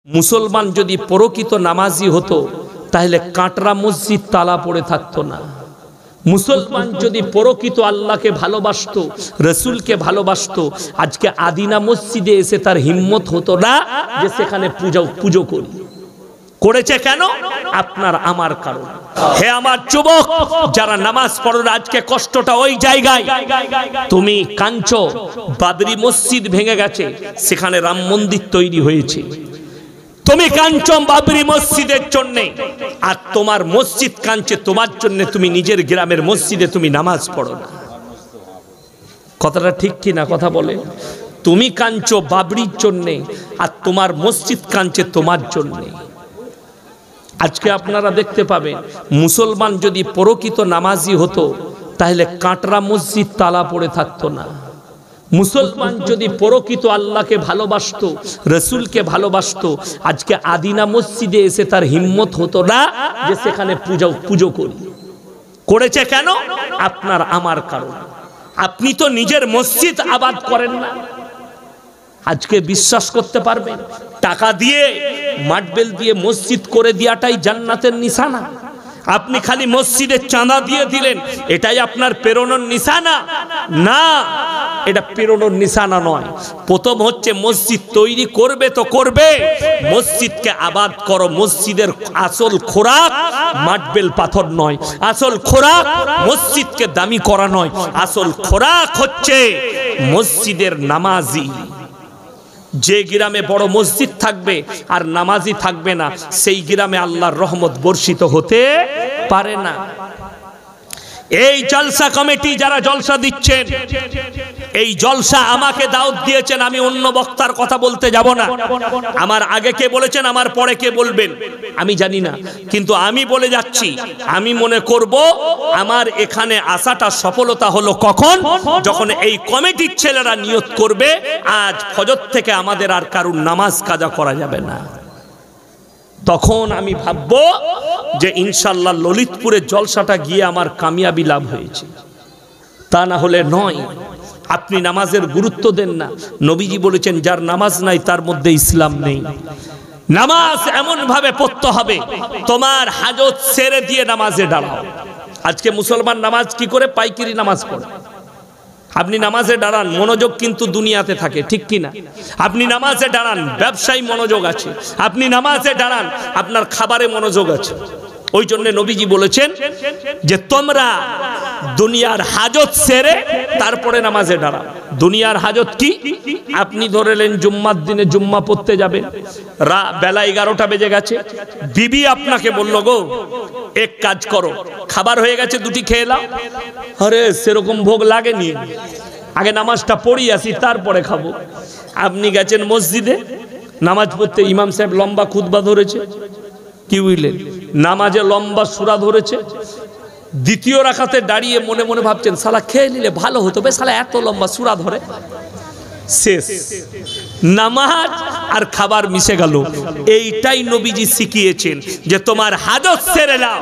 মুসলমান যদি প্রকৃত নামাজি হতো তাহলে কাটরা মসজিদ তালা পড়ে থাকতো না। মুসলমান যদি প্রকৃত আল্লাহকে ভালোবাসতো, রসুলকে ভালোবাসতো, আজকে আদিনা মসজিদে এসে তার হিম্মত হতো না যে সেখানে পুজো করি। করেছে কেন? আপনার আমার কারণ। হে আমার যুবক যারা নামাজ পড়ো না, আজকে কষ্টটা ওই জায়গায়। তুমি কাঁদছো বাবরি মসজিদ ভেঙে গেছে, সেখানে রাম মন্দির তৈরি হয়েছে। তুমি কাঁদছো বাবরি মসজিদের জন্য, আর তোমার মসজিদ কাঁদছে তোমার জন্য। তুমি নিজের গ্রামের মসজিদে তুমি নামাজ পড়ো না। কথাটা ঠিক কি না? কথা বলে। তুমি কাঁদছো বাবরির জন্য, আর তোমার মসজিদ কাঁদছে তোমার জন্য। আজকে আপনারা দেখতে পাবেন মুসলমান যদি প্রকৃত নামাজি হতো তাহলে কাটরা মসজিদ তালা পড়ে থাকতো না। মুসলমান যদি প্রকৃত আল্লাহকে ভালোবাসতো, রসুলকে ভালোবাসতো, আজকে আদিনা মসজিদে এসে তার হিম্মত হতো না যে সেখানে পুজো করি। করেছে কেন? আপনার আমার কারণ। আপনি তো নিজের মসজিদ আবাদ করেন না। আজকে বিশ্বাস করতে পারবেন টাকা দিয়ে মার্বেল দিয়ে মসজিদ করে দেওয়াটাই জান্নাতের নিশানা? আপনি খালি মসজিদের চাঁদা দিয়ে দিলেন, এটাই আপনার প্রেরণার নিশানা? না, এটা প্রেরণার নিশানা নয়। প্রথম হচ্ছে মসজিদ তৈরি করবে তো করবে, মসজিদকে আবাদ করো। মসজিদের আসল খোরাক মার্বেল পাথর নয়, আসল খোরাক মসজিদকে দামি করা নয়, আসল খোরাক হচ্ছে মসজিদের নামাজি। যে গ্রামে বড় মসজিদ থাকবে আর নামাজি থাকবে না, সেই গ্রামে আল্লাহর রহমত বর্ষিত হতে পারে না। এই জলসা কমিটি যারা জলসা দিচ্ছেন, এই জলসা আমাকে দাওয়াত দিয়েছেন, আমি অন্য বক্তার কথা বলতে যাব না। আমার আগে কে বলেছেন, আমার পরে কে বলবেন আমি জানি না, কিন্তু আমি বলে যাচ্ছি, আমি মনে করব আমার এখানে আসাটা সফলতা হলো কখন? যখন এই কমিটির ছেলেরা নিয়ত করবে আজ ফজর থেকে আমাদের আর কারুর নামাজ কাজা করা যাবে না। তখন আমি ভাববো যে ইনশাল্লাহ ললিতপুরের জলসাটা গিয়ে আমার কামিয়াবি লাভ হয়েছে। তা না হলে নয়। আপনি নামাজের গুরুত্ব দেন না। নবীজি বলেছেন যার নামাজ নাই তার মধ্যে ইসলাম নেই। নামাজ এমন ভাবে পড়তে হবে তোমার হাজত ছেড়ে দিয়ে নামাজে দাঁড়াও। আজকে মুসলমান নামাজ কি করে? পাইকারি নামাজ পড়ে। আপনি নামাজে দাঁড়ান, মনোযোগ কিন্তু দুনিয়াতে থাকে, ঠিক কিনা? আপনি নামাজে দাঁড়ান, ব্যবসায় মনোযোগ আছে। আপনি নামাজে দাঁড়ান, আপনার খাবারে মনোযোগ আছে। ওই জন্য নবীজি বলেছেন যে তোমরা দুনিয়ার হাজত সেরে তারপরে নামাজে দাঁড়াও। দুনিয়ার হাজত কি? আপনি ধরেলেন জুম্মার দিনে জুম্মা পড়তে যাবেন, বেলা 11টা বেজে গেছে, বিবি আপনাকে বলল গো এক কাজ করো, খাবার হয়ে গেছে, দুটি খেয়ে নাও। আরে সেরকম ভোগ লাগেনি, আগে নামাজটা পড়ি আসি তারপরে খাবো। আপনি গেছেন মসজিদে নামাজ পড়তে, ইমাম সাহেব লম্বা খুতবা ধরেছে, কি বুঝলেন? নামাজে লম্বা সূরা ধরেছে। দ্বিতীয় রাকাতে দাঁড়িয়ে মনে মনে ভাবছেন শালা খেয়ে নিলে ভালো হতো, বে শালা এত লম্বা সূরা ধরে। শেষ, নামাজ আর খাবার মিশে গেল। এইটাই নবীজি শিখিয়েছেন যে তোমার হাজত সেরে নাও,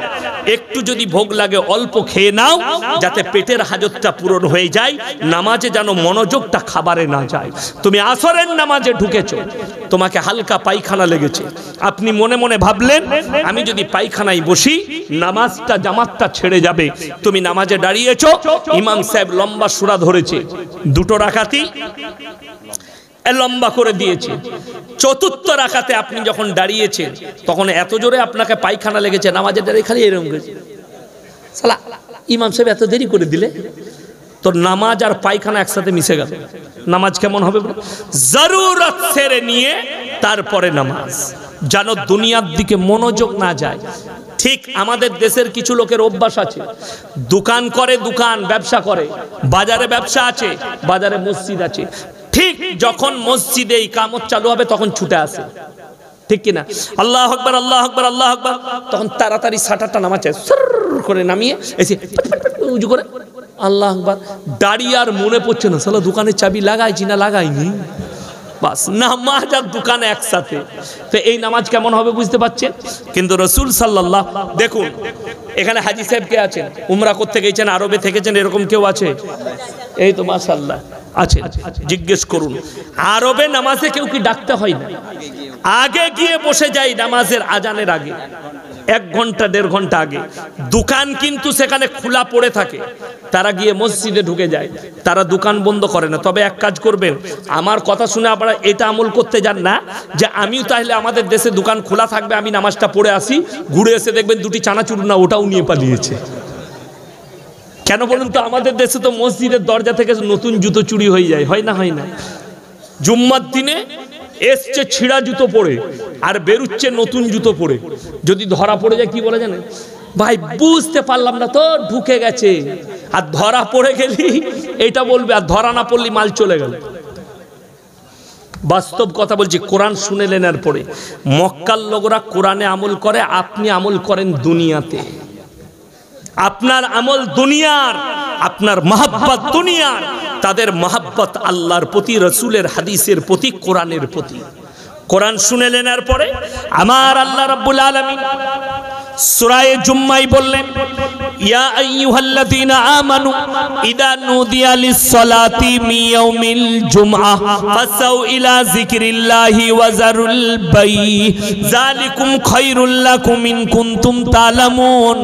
একটু যদি ভোগ লাগে অল্প খেয়ে নাও, যাতে পেটের হাজতটা পূরণ হয়ে যায়, নামাজে যেন মনোযোগটা খাবারে না যায়। তুমি আসরের নামাজে ঢুকেছো, তোমাকে হালকা পায়খানা লেগেছে, আপনি মনে মনে ভাবলেন আমি যদি পায়খানায় বসি নামাজটা জামাতটা ছেড়ে যাবে। তুমি নামাজে দাঁড়িয়েছো, ইমাম সাহেব লম্বা সূরা ধরেছে, দুটো রাকাতি লম্বা করে দিয়েছে। চতুর্থ রাকাতে আপনি যখন দাঁড়িয়েছেন তখন এত জোরে আপনাকে পায়খানা লেগেছে, নামাজে দাঁড়িয়ে খালি এরকম করেছে, শালা ইমাম সাহেব এত দেরি করে দিলে। তো নামাজ আর পায়খানা একসাথে মিশে গেল, নামাজ কেমন হবে? জরুরত ছেড়ে নিয়ে তারপরে নামাজ, যেন দুনিয়ার দিকে মনোযোগ না যায়। ঠিক আমাদের দেশের কিছু লোকের অভ্যাস আছে, দোকান করে, দোকান ব্যবসা করে, বাজারে ব্যবসা আছে, বাজারে মসজিদ আছে। ঠিক যখন মসজিদে ইকামত চালু হবে তখন ছুটে আসে, ঠিক কিনা? আল্লাহু আকবার, আল্লাহু আকবার, আল্লাহু আকবার। তখন তাড়াতাড়ি শাটারটা নামাচ্ছে, সর করে নামিয়ে এসে উজু করে আল্লাহু আকবার। দাঁড়িয়ে আর মনে পড়ছে না শালা দোকানের চাবি লাগাইছি না লাগাইনি, বাস নামাজ আর দোকান একসাথে। তো এই নামাজ কেমন হবে বুঝতে পারছেন? কিন্তু রাসূল সাল্লাল্লাহু, দেখুন এখানে হাজী সাহেব কে আছেন, উমরা করতে গেছেন, আরবে থেকেছেন, এরকম কেউ আছে? এই তো মাশাআল্লাহ, আছে? জিজ্ঞেস করুন। আরবে নামাজে কেউ কি ডাকতে হয় না? আগে গিয়ে বসে যাই নামাজের আজানের আগে, 1 ঘন্টা 1.5 ঘন্টা আগে। দোকান কিন্তু সেখানে খোলা পড়ে থাকে, তারা গিয়ে মসজিদে ঢুকে যায়, তারা দোকান বন্ধ করে না। তবে এক কাজ করবেন, আমার কথা শুনে আপনারা এটা আমল করতে যান না যে আমিও তাহলে আমাদের দেশে দোকান খোলা থাকবে, আমি নামাজটা পড়ে আসি, ঘুরে এসে দেখবেন 2টি চানাচুর না ওটাও নিয়ে পালিয়েছে। কেন বলুন তো? আমাদের দেশে তো মসজিদের দরজা থেকে নতুন জুতো চুরি হয়ে যায়, হয় না? হয় না? জুম্মার দিনে এসছে ছিঁড়া জুতো পরে আর বেরুচ্ছে নতুন জুতো পরে, যদি ধরা পড়ে যায় কি বলে জানেন? ভাই বুঝতে পারলাম না তো, ঢুকে গেছে। আর ধরা পড়ে গেলি এটা বলবে, আর ধরা না পড়লি মাল চলে গেল। বাস্তব কথা বলছি, কোরআন শুনে নেওয়ার পরে মক্কার লোকরা কোরআনে আমল করে, আপনি আমল করেন দুনিয়াতে। আপনার আমল দুনিয়ার, আপনার মহব্বত দুনিয়ার, তাদের মহব্বত আল্লাহর প্রতি, রসুলের হাদিসের প্রতি, কোরআনের প্রতি। কোরআন শুনে নেওয়ার পরে আমার আল্লাহ রাব্বুল আলামিন সূরা জুম্মায় বললেন, ইয়া আইয়ুহাল্লাযীনা আমানু ইযা নুদিয়া লিস-সালাতি মিন ইয়াউমিল জুমআহ ফাসাউ ইলা যিকরিল্লাহি ওয়া যারুল বাই যালিকুম খায়রুল লাকুম ইন কুনতুম তা'লামুন।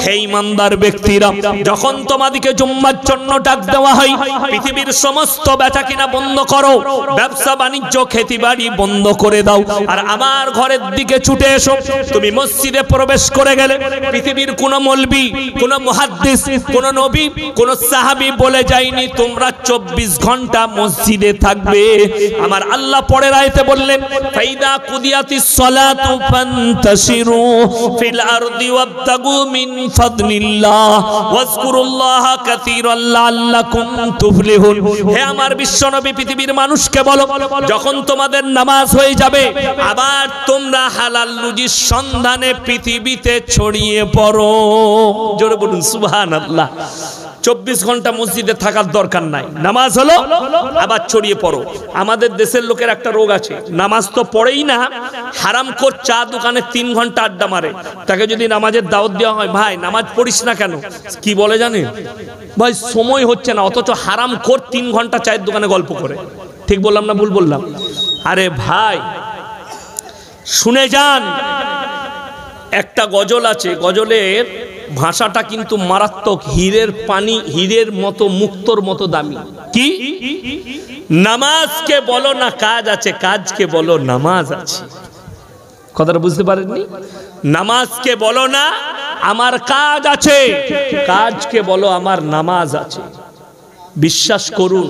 হে ঈমানদার ব্যক্তিরা, যখন তোমাদেরকে জুম্মার জন্য ডাক দেওয়া হয়, পৃথিবীর সমস্ত বেচাকেনা বন্ধ করো, ব্যবসা বাণিজ্য খেতিবাড়ি বন্ধ করে দাও, আর আমার ঘরের দিকে ছুটে এসো। তুমি মসজিদে প্রবেশ করে গেলে পৃথিবীর কোন মৌলবি, কোন মুহাদ্দিস, কোন নবী, কোন সাহাবী বলে যায়নি তোমরা 24 ঘন্টা মসজিদে থাকবে। আমার আল্লাহ পরের আয়াতে বললেন, ফাইদা কুদিয়াতিস সালাতু ফান্তাশিরু ফিল আরদি ওয়াবতাগু মিন ফাদলিল্লাহ ওয়াজকুরুল্লাহা কাসীরান লাআল্লাকুম তুফলিহুন। হে আমার বিশ্বনবী, পৃথিবীর মানুষকে বলো, যখন তোমাদের নামাজ হয়ে যাবে, আবার তোমরা হালাল রুজির সন্ধানে পৃথিবীতে ছড়িয়ে পড়ো। জোরে বলুন সুবহানাল্লাহ। 24 ঘন্টা মসজিদে থাকার দরকার নাই, নামাজ হলো আবার ছড়িয়ে পড়ো। আমাদের দেশের লোকের একটা রোগ আছে, নামাজ তো পড়েই না, হারামখোর চা দোকানে 3 ঘন্টা আড্ডা মারে। তাকে যদি নামাজের দাওয়াত দেওয়া হয়, ভাই নামাজ পড়িস না কেন, কি বলে জানেন? ভাই সময় হচ্ছে না, অথচ হারামখোর 3 ঘন্টা চায়ের দোকানে গল্প করে। ঠিক বললাম না ভুল বললাম? আরে ভাই শুনে যান, একটা গজল আছে, গজলের ভাষাটা কিন্তু মারাত্মক। হীরের পানি হীরের মতো, মুক্তোর মতো দামি। কি? নামাজকে বলো না কাজ আছে, কাজকে বলো নামাজ আছে। কথাটা বুঝতে পারেননি? নামাজকে বলো না আমার কাজ আছে, কাজকে বলো আমার নামাজ আছে। বিশ্বাস করুন,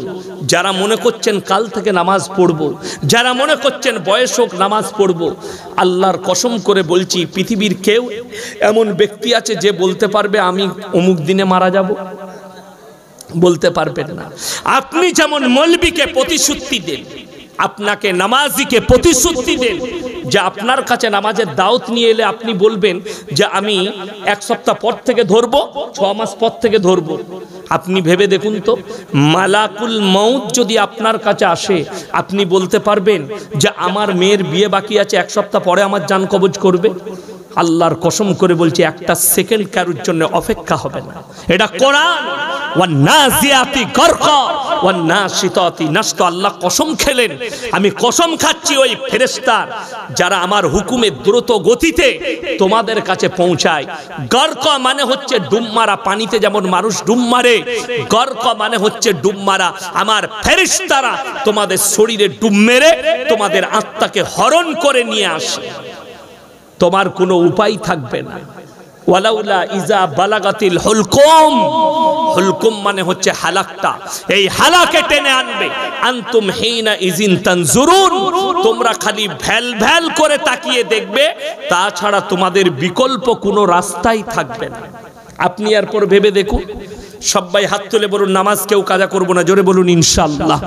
যারা মনে করছেন কাল থেকে নামাজ পড়ব, যারা মনে করছেন বয়স হোক নামাজ পড়ব, আল্লাহর কসম করে বলছি, পৃথিবীর কেউ এমন ব্যক্তি আছে যে বলতে পারবে আমি অমুক দিনে মারা যাব? বলতে পারবেন না। আপনি যেমন মৌলবীকে প্রতিশ্রুতি দেন, আপনাকে নামাজিকে প্রতিশ্রুতি দেন যে আপনার কাছে নামাজের দাওয়াত নিয়ে এলে আপনি বলবেন যে আমি 1 সপ্তাহ পর থেকে ধরবো, 6 মাস পর থেকে ধরবো। আপনি ভেবে দেখুন তো, মালাকুল মউত যদি আপনার কাছে আসে, আপনি বলতে পারবেন যে আমার মেয়ের বিয়ে বাকি আছে, 1 সপ্তাহ পরে আমার জান কবজ করবে? আল্লাহর কসম করে বলছি, একটা সেকেন্ড কারোর জন্য অপেক্ষা হবে না। এটা কোরআন। ওয়ান নাজিয়াতি গরকা ওয়ান নাশিতাতি নাশতা। আল্লাহ কসম খেলেন, আমি কসম খাচ্ছি ওই ফেরেশতার যারা আমার হুকুমে দ্রুত গতিতে তোমাদের কাছে পৌঁছায়। গরকা মানে হচ্ছে ডুব মারা, পানিতে যেমন মানুষ ডুব মারে, গরকা মানে হচ্ছে ডুব মারা। আমার ফেরেশতারা তোমাদের শরীরে ডুব মেরে তোমাদের আত্মাকে হরণ করে নিয়ে আসে, তোমার কোনো উপায় থাকবে না। ওয়ালাউলা ইজা বালাগাতিল হুলকুম, হুলকুম মানে হচ্ছে হালাকটা, এই হালাকে টেনে আনবে। আনতুম হিনা ইজিন তানজুরুন, তোমরা খালি ভ্যাল ভ্যাল করে তাকিয়ে দেখবে, তাছাড়া তোমাদের বিকল্প কোনো রাস্তাই থাকবে না। আপনি এরপর ভেবে দেখুন। সবাই হাত তুলে বলুন নামাজ কেউ কাজা করব না, জোরে বলুন ইনশাআল্লাহ।